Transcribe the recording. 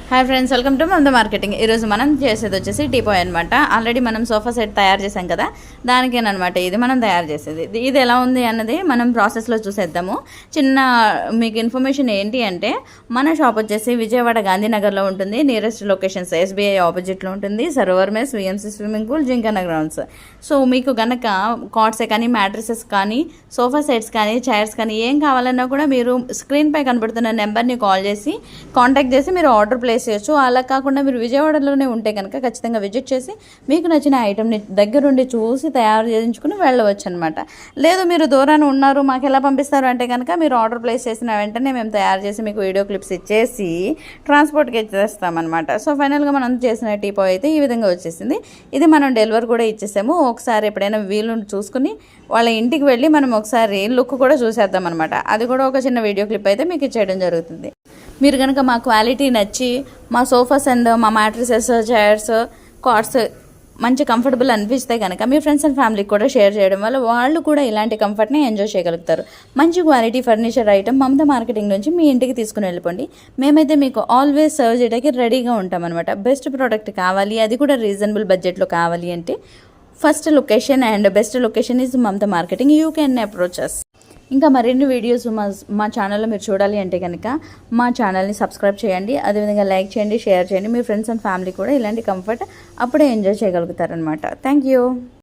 Hi friends, welcome to Mamata marketing. ఈరోజు మనం చేసేది వచ్చేసి టీపాయ్ అనమాట. ఆల్రెడీ మనం సోఫా సెట్ తయారు చేసాం కదా, దానికేనమాట ఇది మనం తయారు చేసేది. ఇది ఎలా ఉంది అన్నది మనం ప్రాసెస్లో చూసేద్దాము. చిన్న మీకు ఇన్ఫర్మేషన్ ఏంటి అంటే, మన షాప్ వచ్చేసి విజయవాడ గాంధీనగర్లో ఉంటుంది. నియరెస్ట్ లొకేషన్స్ ఎస్బీఐ ఆపోజిట్లో ఉంటుంది. Sarovar mess, VMC swimming pool, Jinkanna grounds. So మీకు కనుక కాట్సే కానీ, మ్యాట్రసెస్ కానీ, సోఫా సెట్స్ కానీ, చైర్స్ కానీ ఏం కావాలన్నా కూడా మీరు స్క్రీన్పై కనబడుతున్న నెంబర్ని కాల్ చేసి కాంటాక్ట్ చేసి మీరు ఆర్డర్ ప్లేస్ చేయొచ్చు. అలా కాకుండా మీరు విజయవాడలోనే ఉంటే కనుక ఖచ్చితంగా విజిట్ చేసి మీకు నచ్చిన ఐటమ్ని దగ్గరుండి చూసి తయారు చేయించుకుని వెళ్ళవచ్చు అనమాట. లేదు మీరు దూరాన్ని ఉన్నారు, మాకు ఎలా పంపిస్తారు అంటే కనుక మీరు ఆర్డర్ ప్లేస్ చేసిన వెంటనే మేము తయారు చేసి మీకు వీడియో క్లిప్స్ ఇచ్చేసి ట్రాన్స్పోర్ట్కి ఇచ్చేస్తామన్నమాట. సో ఫైనల్గా మనం చేసిన టీపాయ్ అయితే ఈ విధంగా వచ్చేసింది. ఇది మనం డెలివరీ కూడా ఇచ్చేసాము. ఒకసారి ఎప్పుడైనా వీలు చూసుకుని వాళ్ళ ఇంటికి వెళ్ళి మనం ఒకసారి లుక్ కూడా చూసేద్దాం అనమాట. అది కూడా ఒక చిన్న వీడియో క్లిప్ అయితే మీకు ఇచ్చేయడం జరుగుతుంది. మీరు కనుక మా క్వాలిటీ నచ్చి మా సోఫాస్ అండ్ మా మ్యాట్రసెస్, చైర్స్, కాట్స్ మంచి కంఫర్టబుల్ అనిపిస్తే కనుక మీ ఫ్రెండ్స్ అండ్ ఫ్యామిలీకి కూడా షేర్ చేయడం వల్ల వాళ్ళు కూడా ఇలాంటి కంఫర్ట్ని ఎంజాయ్ చేయగలుగుతారు. మంచి quality furniture item Mamata marketing నుంచి మీ ఇంటికి తీసుకుని వెళ్ళిపోండి. మేమైతే మీకు ఆల్వేస్ సర్వ్ చేయడానికి రెడీగా ఉంటామన్నమాట. బెస్ట్ ప్రోడక్ట్ కావాలి, అది కూడా రీజనబుల్ బడ్జెట్లో కావాలి అంటే first location and best location is Mamata marketing. You can approach us. ఇంకా మరిన్ని వీడియోస్ మా ఛానల్లో మీరు చూడాలి అంటే కనుక మా ఛానల్ని సబ్స్క్రైబ్ చేయండి. అదేవిధంగా లైక్ చేయండి, షేర్ చేయండి. మీ ఫ్రెండ్స్ అండ్ ఫ్యామిలీ కూడా ఇలాంటి కంఫర్ట్ అప్పుడే ఎంజాయ్ చేయగలుగుతారనమాట. Thank you.